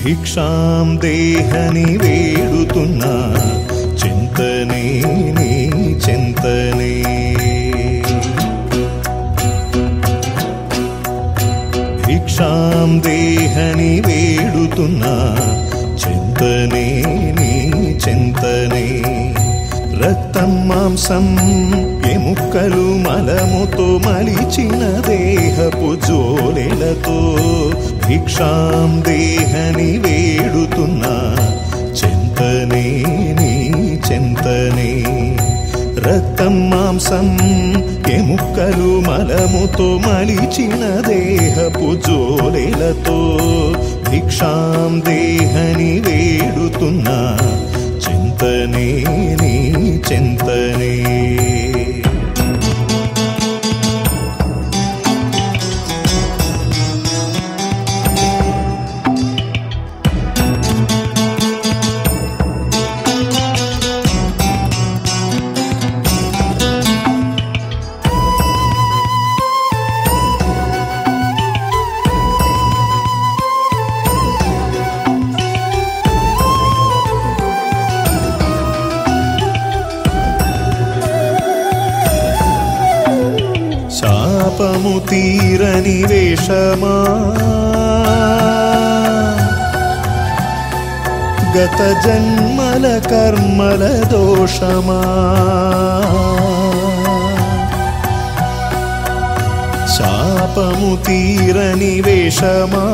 భిక్షాం దేహని వేడుతున్నా చింతనే నీ చింతనే. భిక్షాం దేహని వేడుతున్నా చింతనే నీ చింతనే. రక్తం మాంసం ఎముకలు మలముతో మలిచిన దేహపు జోలెలతో భిక్షాం దేహని వేడుతున్నా చింతనే నీ చింతనే. రక్తం మాంసం ఎముకలు మలముతో మలిచిన దేహపు జోలెలతో భిక్షాం దేహని వేడుతున్నా చింతనే నీ చింతనే. శాపము తీరని వేషమా గత జన్మల కర్మల దోషమా. శాపము తీరని వేషమా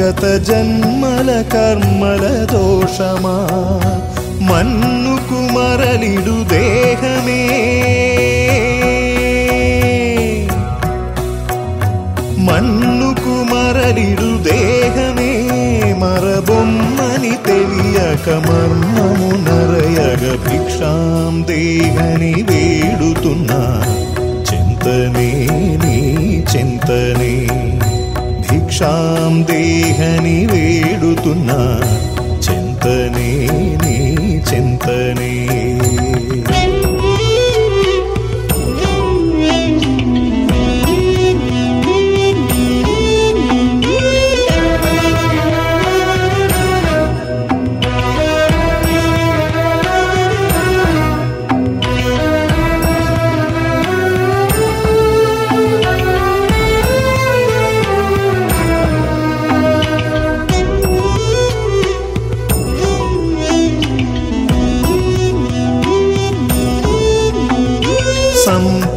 గత జన్మల కర్మల దోషమా. మన్నుకు మరలిడు దేహమే మన్నుకు మరలిడు దేహమే మరబొమ్మని తెలియక మర్మము నరయగ భిక్షాం దేహని వేడుతున్నా చింతనే నీ చింతనే. భిక్షాం దేహని వేడుతున్నా చింతనే నీ చింతనే.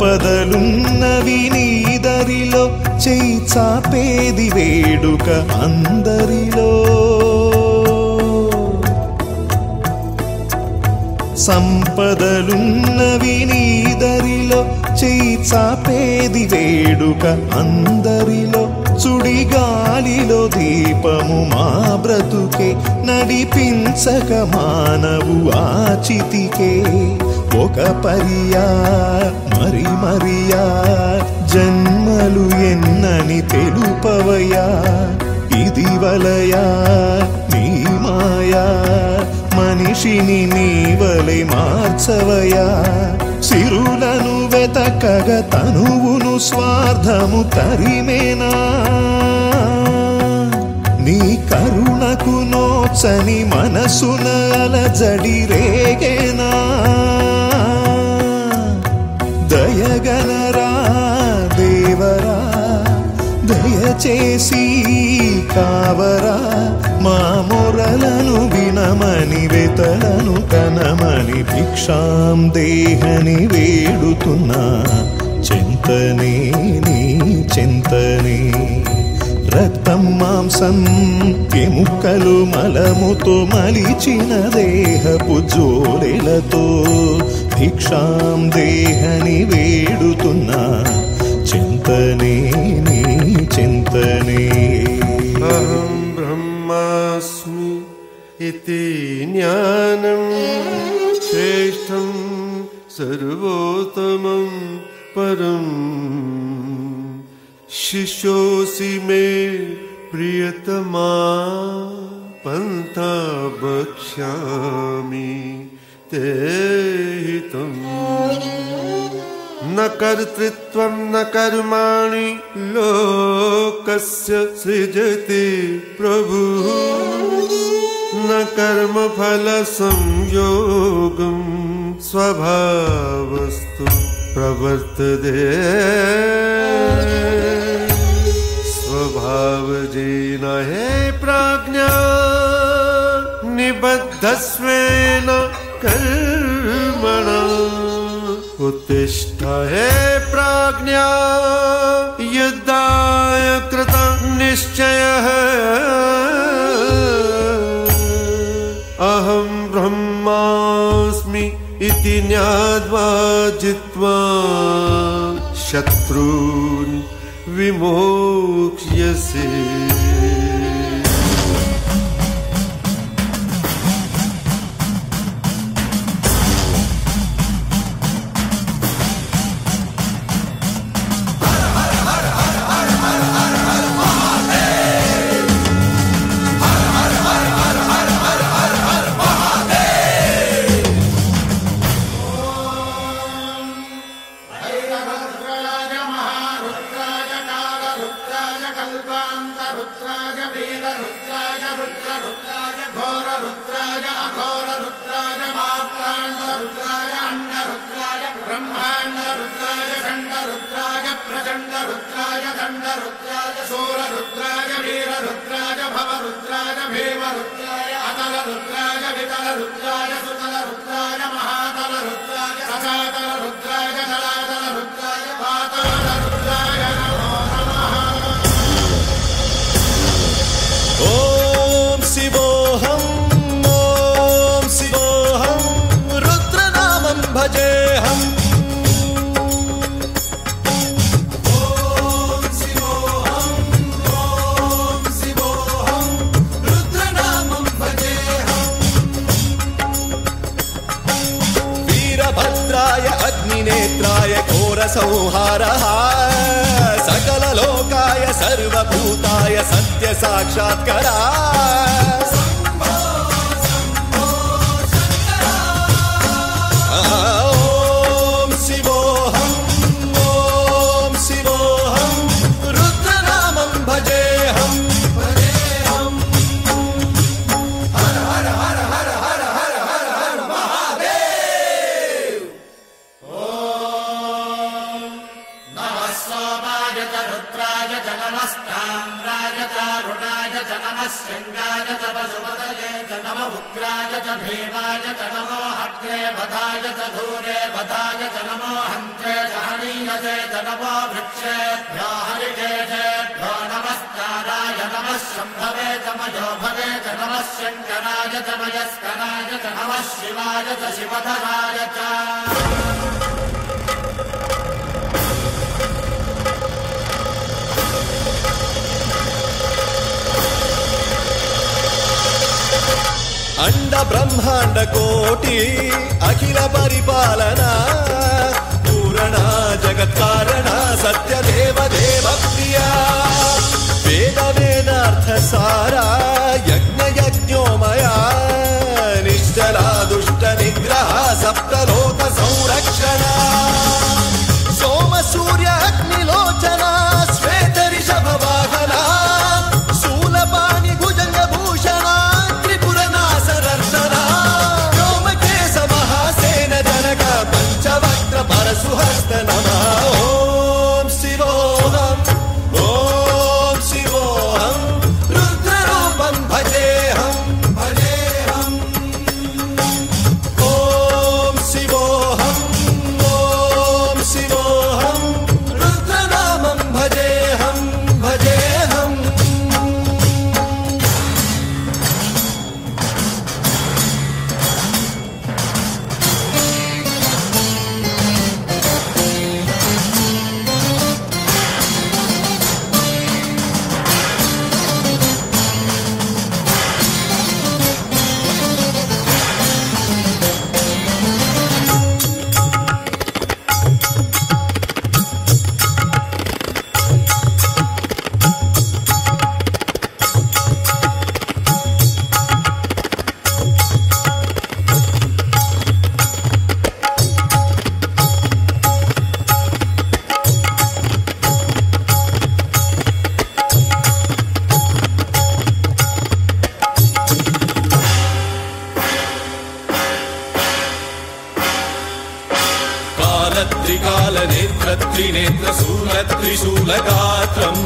సంపదలున్నవి నీదరిలో చేయి చాపేది వేడుక అందరిలో. సంపదలున్నవి నీదరిలో చేయి చాపేది వేడుక అందరిలో. సుడిగాలిలో దీపము మా బ్రతుకే నడిపించక మానవు ఆచితికే. ఒక పరియా మరి మరియా జన్మలు ఎన్నని తెలుపవయా. ఇది వలయా నీ మాయా మనిషిని నీవలే మార్చవయా. సిరులను వెతకగ తనువును స్వార్థము తరిమేనా. నీ కరుణకు నోచని మనసున అలజడి రేగేనా. దయగనరా దేవరా దయచేసి కావరా. మా మొరలను వినమని వెతలను కనమని భిక్షాం దేహని వేడుతున్నా చింతనే నీ చింతనే. రక్తం మాంసం ఎముకలు మలముతో మలిచిన దేహపు జోలెలతో భిక్షాం దేహని వేడుతున్నా చింతనే నీ చింతనే. అహం బ్రహ్మాస్మి ఇతి జ్ఞానం శ్రేష్టం సర్వోత్తమం పరం. శిష్యోసి మే ప్రియతమా పంథా వక్ష్యామి తే హితం. न कर्तृत्वं न कर्माणि लोकस्य सृजति प्रभुः न कर्मफल संयोगं स्वभावस्तु प्रवर्तते स्वभावजेन हे प्राज्ञा निबद्धस्वेन कर्मणा उत्तिष्ठ हे प्राज्ञा युद्धाय कृत निश्चयः अहं ब्रह्मास्मि इति ज्ञात्वा जित्वा शत्रून् विमोक्ष्यसे। नेत्राय घोर संहारः सकललोकाय सर्वभूताय सत्य साक्षात्करा ओम शिवोऽहं रुद्रनामं भजेऽहं हर हर हर हर हर हर हर हर महादेव। रुद्राय च नमस्ताम्राय च रुणाय च नमः शृङ्गाय च पशुपतये च नमः उग्राय च भीमाय च नमो हग्रे वधाय च धूरे वधाय च नमो हन्त्रे च हनीयसे च नमो वृक्षेभ्यो हरिकेशेभ्यो नमस्काराय नमः शम्भवे च मयोभवे च नमः शङ्कराय च मयस्कराय च नमः शिवाय च शिवधराय च। अंड ब्रह्मांड कोटि अखिल परिपालना पूरणा जगत्कारणा सत्य देव देव प्रिया वेद वेदार्थ सारा यज्ञ यज्ञोमया निश्चला दुष्ट निग्रह सप्तलोक संरक्षणा सोम सूर्य अग्निलोचना श्वेत ऋषभ वाहना शूलपाणि भुजंग भूषणा पंचवक्त्र परशुहस्त नमः। ओम शिवोऽहं रुद्र त्रिनेत्रशूलत्रिशूलगात्रम्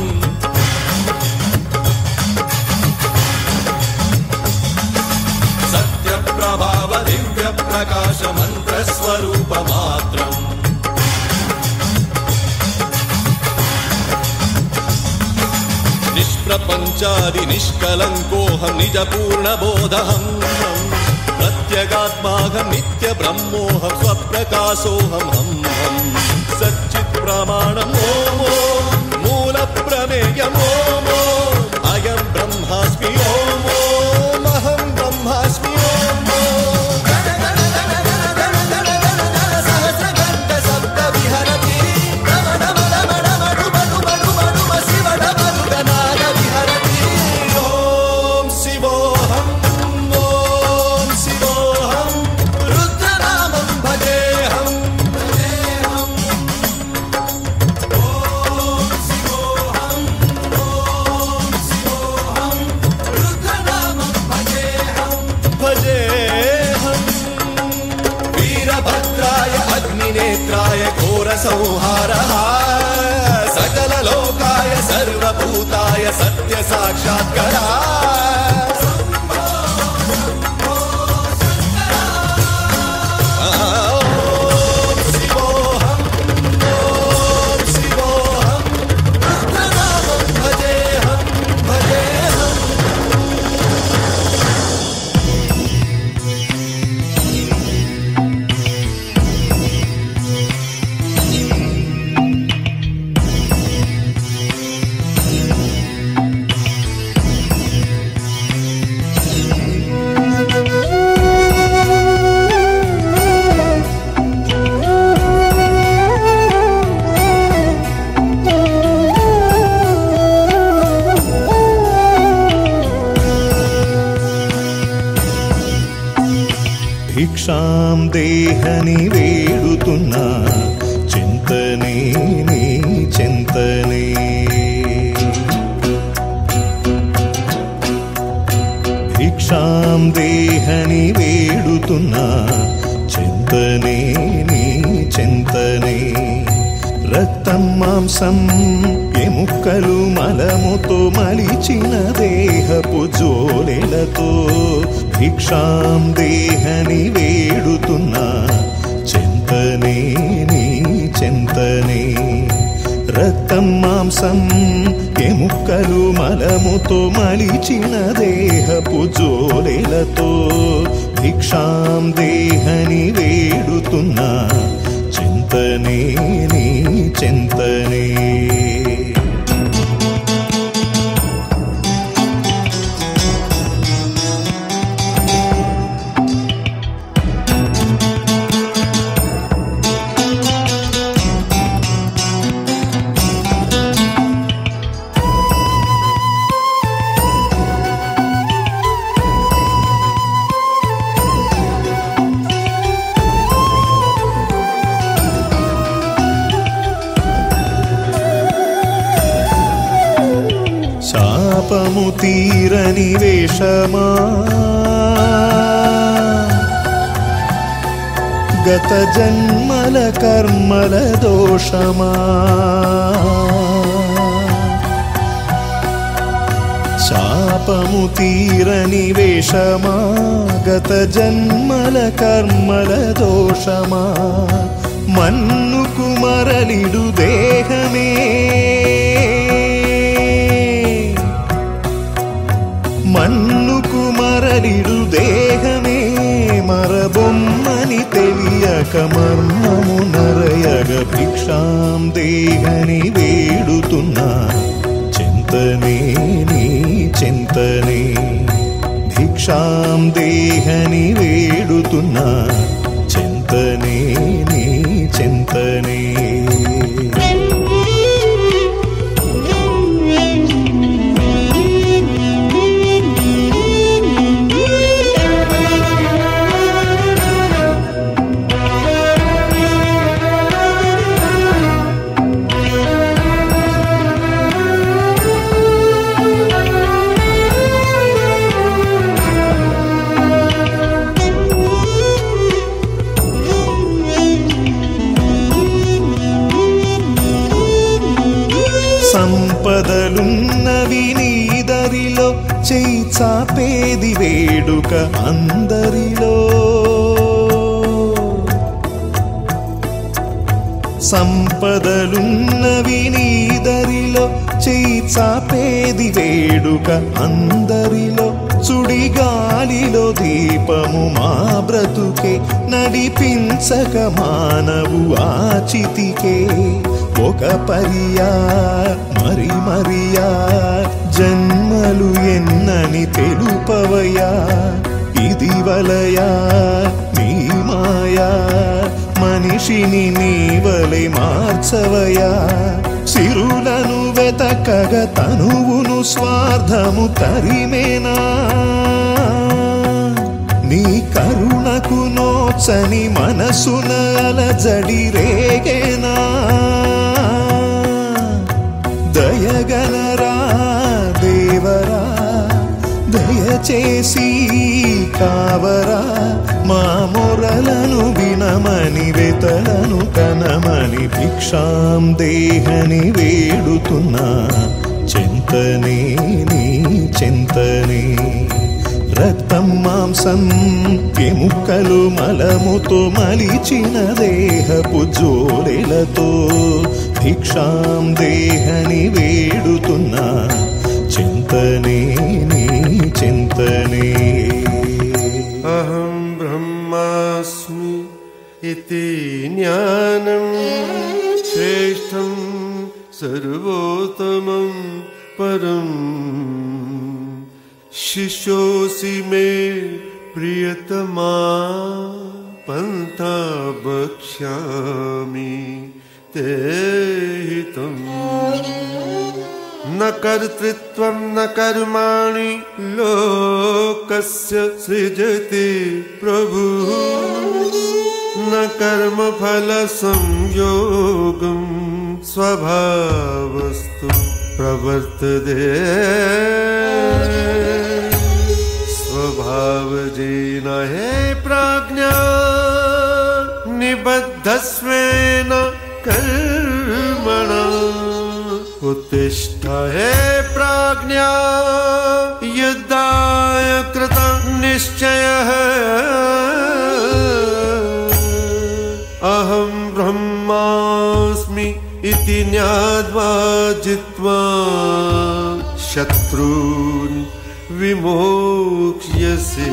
सत्यप्रभाव दिव्यप्रकाश मन्त्रस्वरूपमात्रम् निष्प्रपञ्चादि निष्कलङ्कोऽहं निजपूर्णबोधहं प्रत्यगात्माहं नित्यब्रह्मोऽहं स्वप्रकाशोऽहं हं सच्चित् प्रमाणम् ओमो मूलप्रमेयम् ओमो अयं ब्रह्मास्मि ओमो महं ब्रह्मास्मि ओमो संहारः सकललोकाय सर्वभूताय सत्य साक्षात्कारः భిక్షాం దేహని వేడుతున్నా చింతనే నీ చింతనే భిక్షాం దేహని వేడుతున్నా చింతనే నీ చింతనే రక్తం మాంసం ఎముకలు మలముతో మలిచిన దేహపు జోలెలతో భిక్షాం దేహని వేడుతున్నా చింతనే నీ చింతనే రక్తం మాంసం ఎముకలు మలముతో మలిచిన దేహపు జోలెలతో భిక్షాం దేహని వేడుతున్నా చింతనే నీ చింతనే శాపము తీరని వేషమా గత జన్మల కర్మల దోషమా శాపము తీరని వేషమా గత జన్మల కర్మల దోషమా మన్నుకు మరలిడు దేహమే మన్నుకు మరలిడు దేహమే మరబొమ్మని తెలియక మర్మము నరయగ భిక్షాం దేహని వేడుతున్నా చింతనే నీ చింతనే భిక్షాం దేహని వేడుతున్నా చింతనే నీ చింతనే అందరిలో చెయ్యి చాపేది వేడుక అందరిలో సంపదలున్నవి నీదరిలో చెయ్యి చాపేది వేడుక అందరిలో సుడిగాలిలో దీపము మా బ్రతుకే నడిపించక మానవు ఆచితికే ఒక మరియా మరి మరియా జన్మలు ఎన్నని తెలుపవయా ఇది వలయా నీ మాయా మనిషిని నీవలే మార్చవయా సిరులను వెతకగ తనువును స్వార్థము తరిమేనా నీ కరుణకు నోచని మనసున అలజడి రేగేనా దయగనరా దేవరా దయచేసి కావరా మా మొరలను వినమని వెతలను కనమని భిక్షాం దేహని వేడుతున్నా చింతనే నీ చింతనే రక్తం మాంసం ఎముకలు మలముతో మలిచిన దేహపు జోడెలతో భిక్షాం దేహని వేడుతున్నా చింతనే నీ చింతనే అహం బ్రహ్మాస్మి ఇతి జ్ఞానం శ్రేష్టం సర్వోత్తమం పరం శిష్యోసి మే ప్రియతమా పంథా భక్ష్యామి తే హితం न कर्तृत्वं न कर्माणि लोकस्य सृजति प्रभुः न कर्मफल संयोगं स्वभावस्तु प्रवर्तते स्वभावजेन हे प्राज्ञा निबद्धस्वेन कर्मणा उत्तिष्ठ हे प्राज्ञा युद्धाय कृत निश्चयः अहं ब्रह्मास्मि इति ज्ञात्वा जित्वा शत्रून् विमोक्ष्यसे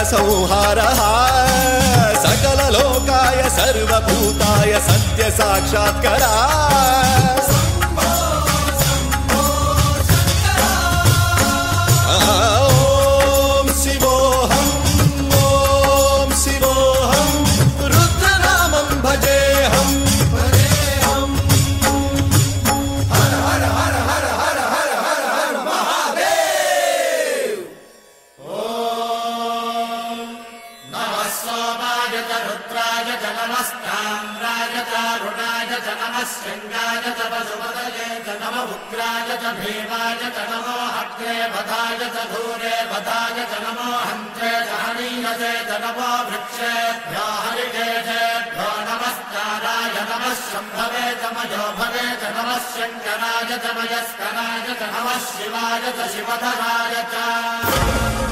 संहारः सकललोकाय सर्वभूताय सत्य साक्षात्करा ओम शिवोऽहं रुद्रनामं भजेऽहं हर हर हर हर हर हर हर हर महादेव नमः स्वामाय च रुद्राय च नमस्ताम्राय च रुणाय च नमः शृङ्गाय च पशुपतये च नमः उग्राय च भीमाय च नमो अग्रे वधाय च धूरे वधाय च नमो हन्त्रे च हनीयसे च नमो वृक्षेभ्यो हरिकेशेभ्यो नमस्काराय नमः शम्भवे च मयोभवे च नमः शङ्कराय च मयस्कराय च नमः शिवाय च शिवधराय च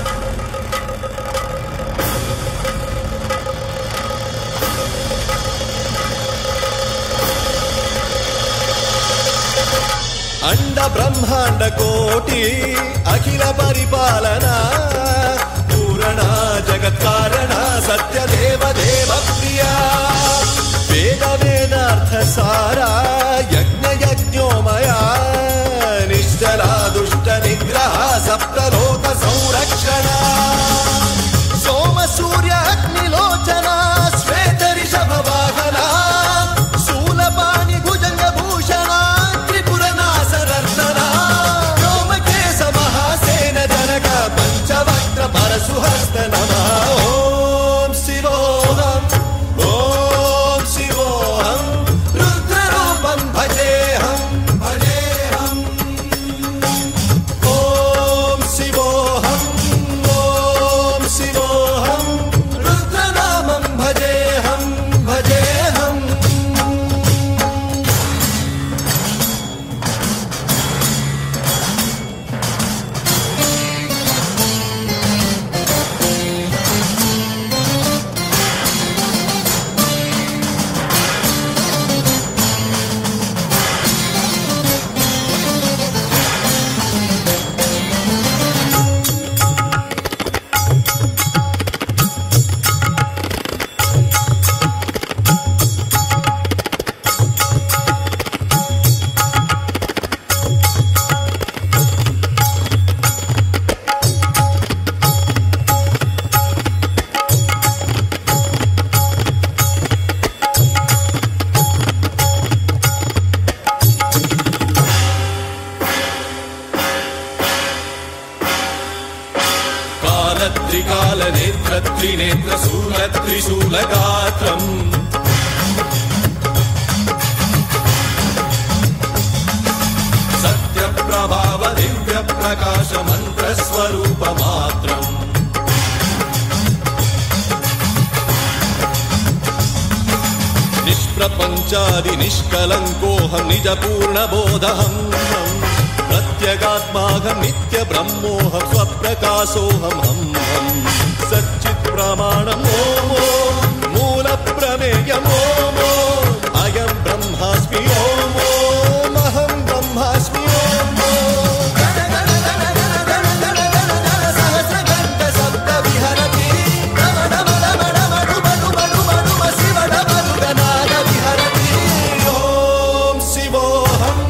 अंड ब्रह्मांड कोटि अखिल परिपालना पूरणा जगत्कारणा सत्यदेव देव प्रिया वेद वेदार्थ सारा यज्ञ यज्ञोमया निश्चला दुष्ट निग्रह सप्तलोक संरक्षणा सोम सूर्य अग्निलोचना श्वेत ऋषभ वाहना शूलपाणि भुजंग भूषणा पंचवक्त्र परशुहस्त नमः ओम शिवोऽहम् रुद्ररूपं भजेऽहम् ओम शिवोऽहम् रुद्रनामं भजेऽहम् त्रिकालनेत्र त्रिनेत्र शूलत्रिशूलगात्रम् सत्यप्रभाव दिव्यप्रकाश मन्त्रस्वरूपमात्रम् निष्प्रपञ्चादि निष्कलङ्कोऽहं निजपूर्णबोधहम् प्रत्यगात्माहं नित्य ब्रह्मोऽहं स्वप्रकाशोऽहं सच्चित् प्रमाणम् ओम मूल प्रमेयम् ओम अयं ब्रह्मास्मि ओम अहं ब्रह्मास्मि ओम सहस्रघण्ट शब्द विहरति शिवडमरुगनाद विहरति ओम शिवोऽहम्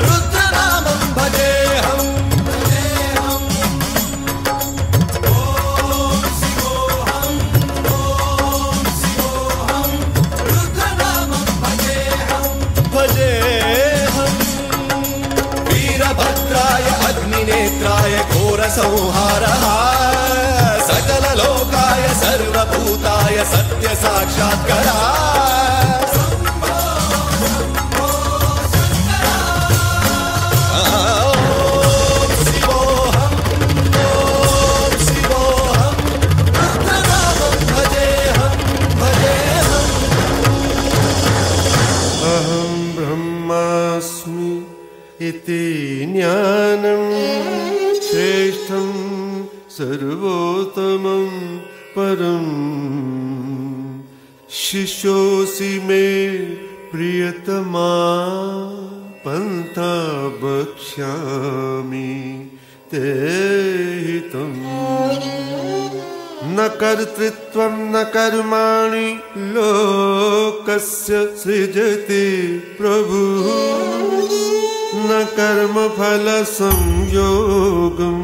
रुद्रनामं भजेऽहम् वीरभद्राय अग्निनेत्राय घोरसंहारः सकललोकाय सर्वभूताय सत्य साक्षात्करः इति ज्ञानं श्रेष्ठं सर्वोत्तमं परं शिष्योऽसि मे प्रियतमा पन्था वक्ष्यामि ते हितम् न कर्तृत्वं न कर्माणि लोकस्य सृजति प्रभुः न कर्मफल संयोगम्